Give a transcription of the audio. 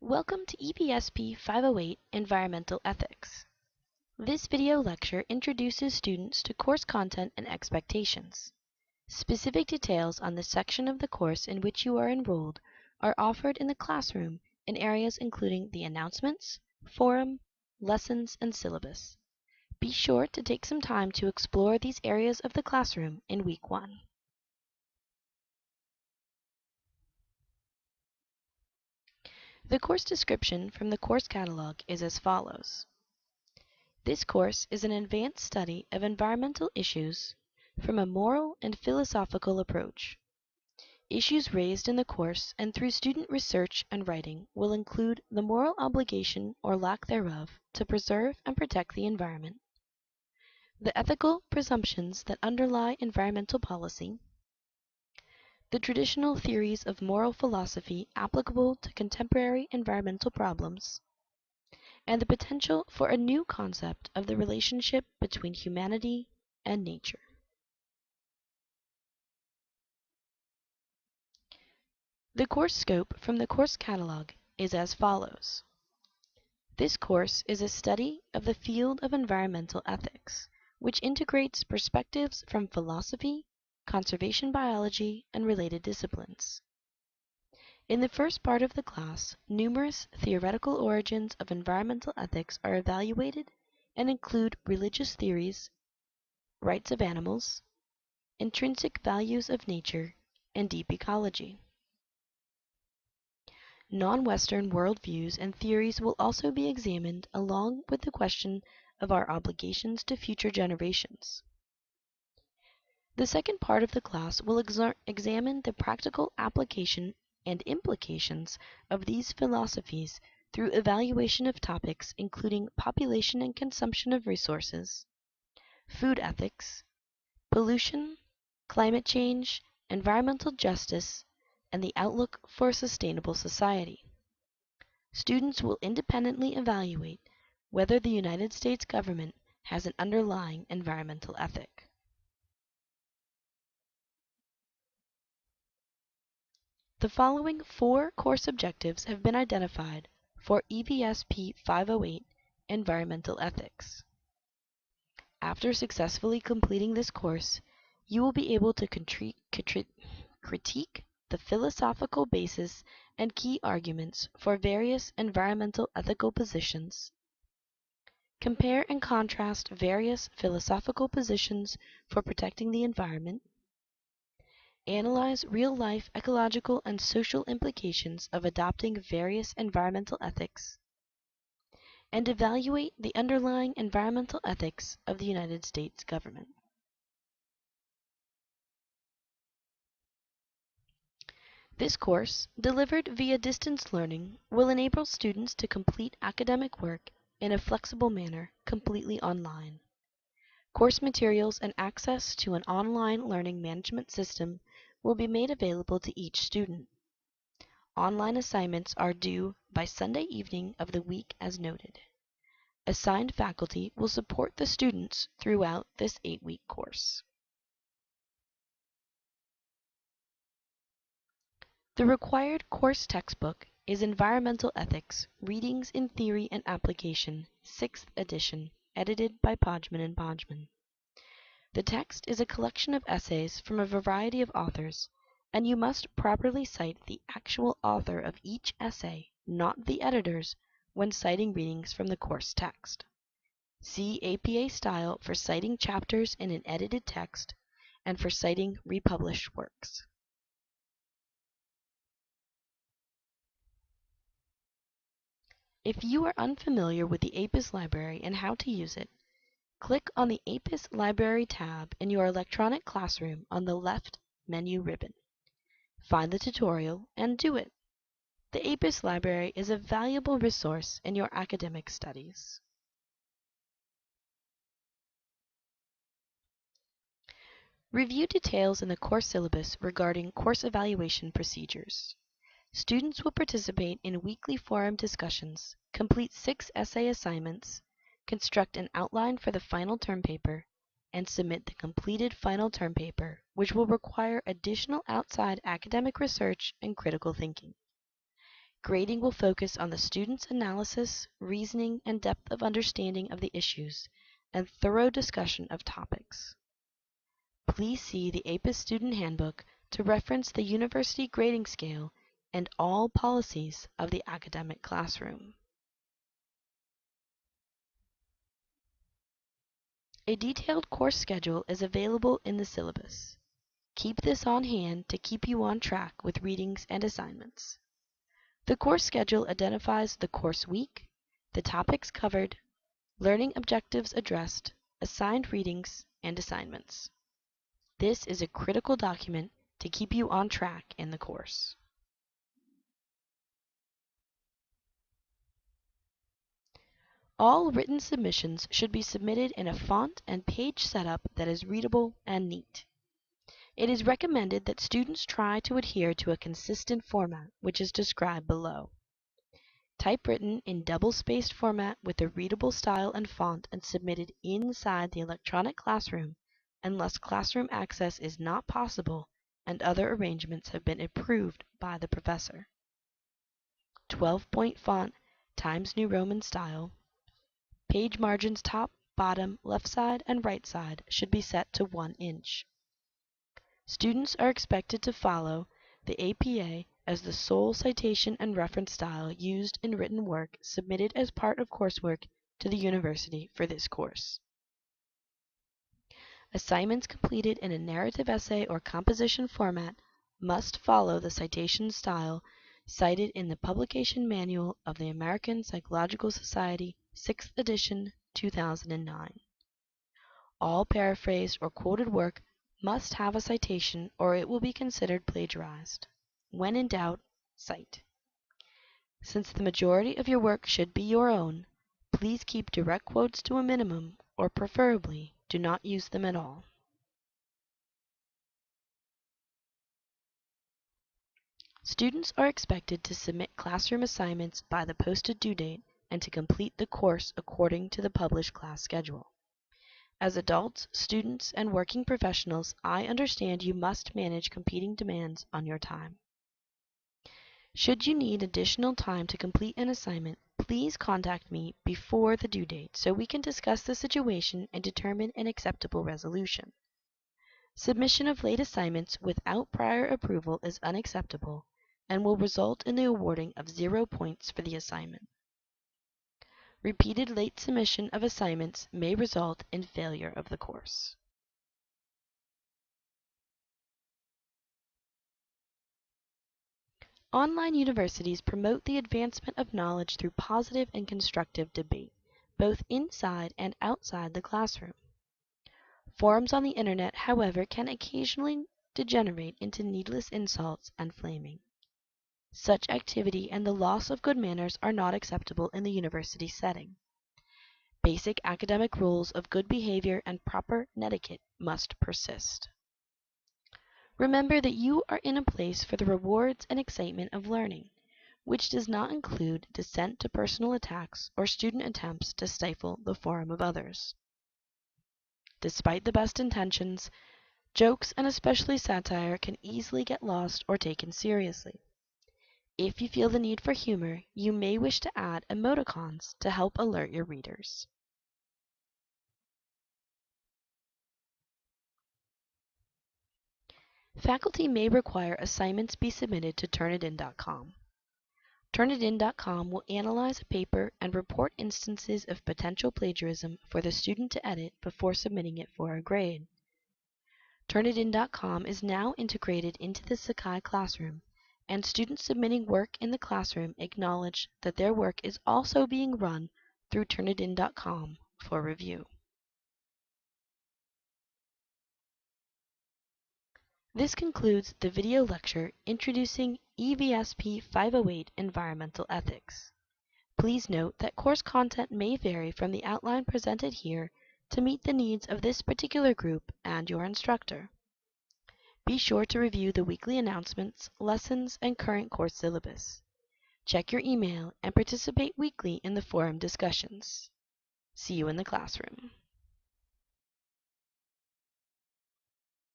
Welcome to EVSP508 Environmental Ethics. This video lecture introduces students to course content and expectations. Specific details on the section of the course in which you are enrolled are offered in the classroom in areas including the announcements, forum, lessons, and syllabus. Be sure to take some time to explore these areas of the classroom in Week 1. The course description from the course catalog is as follows. This course is an advanced study of environmental issues from a moral and philosophical approach. Issues raised in the course and through student research and writing will include the moral obligation or lack thereof to preserve and protect the environment, the ethical presumptions that underlie environmental policy, the traditional theories of moral philosophy applicable to contemporary environmental problems, and the potential for a new concept of the relationship between humanity and nature. The course scope from the course catalog is as follows. This course is a study of the field of environmental ethics, which integrates perspectives from philosophy, conservation biology, and related disciplines. In the first part of the class, numerous theoretical origins of environmental ethics are evaluated and include religious theories, rights of animals, intrinsic values of nature, and deep ecology. Non-Western worldviews and theories will also be examined along with the question of our obligations to future generations. The second part of the class will examine the practical application and implications of these philosophies through evaluation of topics including population and consumption of resources, food ethics, pollution, climate change, environmental justice, and the outlook for a sustainable society. Students will independently evaluate whether the United States government has an underlying environmental ethic. The following 4 course objectives have been identified for EVSP508 Environmental Ethics. After successfully completing this course, you will be able to critique the philosophical basis and key arguments for various environmental ethical positions, compare and contrast various philosophical positions for protecting the environment, analyze real-life ecological and social implications of adopting various environmental ethics, and evaluate the underlying environmental ethics of the United States government. This course, delivered via distance learning, will enable students to complete academic work in a flexible manner completely online. Course materials and access to an online learning management system will be made available to each student. Online assignments are due by Sunday evening of the week as noted. Assigned faculty will support the students throughout this 8-week course. The required course textbook is Environmental Ethics, Readings in Theory and Application, 6th edition, edited by Podgman and Podgman. The text is a collection of essays from a variety of authors, and you must properly cite the actual author of each essay, not the editors, when citing readings from the course text. See APA style for citing chapters in an edited text and for citing republished works. If you are unfamiliar with the APUS library and how to use it, click on the APUS Library tab in your electronic classroom on the left menu ribbon. Find the tutorial and do it. The APUS library is a valuable resource in your academic studies. Review details in the course syllabus regarding course evaluation procedures. Students will participate in weekly forum discussions, complete 6 essay assignments, construct an outline for the final term paper, and submit the completed final term paper, which will require additional outside academic research and critical thinking. Grading will focus on the student's analysis, reasoning, and depth of understanding of the issues, and thorough discussion of topics. Please see the APUS Student Handbook to reference the university grading scale and all policies of the academic classroom. A detailed course schedule is available in the syllabus. Keep this on hand to keep you on track with readings and assignments. The course schedule identifies the course week, the topics covered, learning objectives addressed, assigned readings, and assignments. This is a critical document to keep you on track in the course. All written submissions should be submitted in a font and page setup that is readable and neat. It is recommended that students try to adhere to a consistent format, which is described below. Typewritten in double-spaced format with a readable style and font and submitted inside the electronic classroom unless classroom access is not possible and other arrangements have been approved by the professor. 12-point font Times New Roman style. Page margins top, bottom, left side, and right side should be set to 1 inch. Students are expected to follow the APA as the sole citation and reference style used in written work submitted as part of coursework to the university for this course. Assignments completed in a narrative essay or composition format must follow the citation style cited in the Publication Manual of the American Psychological Society, 6th edition, 2009. All paraphrased or quoted work must have a citation or it will be considered plagiarized. When in doubt, cite. Since the majority of your work should be your own, please keep direct quotes to a minimum or preferably do not use them at all. Students are expected to submit classroom assignments by the posted due date and to complete the course according to the published class schedule. As adults, students, and working professionals, I understand you must manage competing demands on your time. Should you need additional time to complete an assignment, please contact me before the due date so we can discuss the situation and determine an acceptable resolution. Submission of late assignments without prior approval is unacceptable and will result in the awarding of 0 points for the assignment. Repeated late submission of assignments may result in failure of the course. Online universities promote the advancement of knowledge through positive and constructive debate, both inside and outside the classroom. Forums on the internet, however, can occasionally degenerate into needless insults and flaming. Such activity and the loss of good manners are not acceptable in the university setting. Basic academic rules of good behavior and proper netiquette must persist. Remember that you are in a place for the rewards and excitement of learning, which does not include descent to personal attacks or student attempts to stifle the forum of others. Despite the best intentions, jokes and especially satire can easily get lost or taken seriously. If you feel the need for humor, you may wish to add emoticons to help alert your readers. Faculty may require assignments be submitted to Turnitin.com. Turnitin.com will analyze a paper and report instances of potential plagiarism for the student to edit before submitting it for a grade. Turnitin.com is now integrated into the Sakai classroom, and students submitting work in the classroom acknowledge that their work is also being run through Turnitin.com for review. This concludes the video lecture introducing EVSP508 Environmental Ethics. Please note that course content may vary from the outline presented here to meet the needs of this particular group and your instructor. Be sure to review the weekly announcements, lessons, and current course syllabus. Check your email and participate weekly in the forum discussions. See you in the classroom.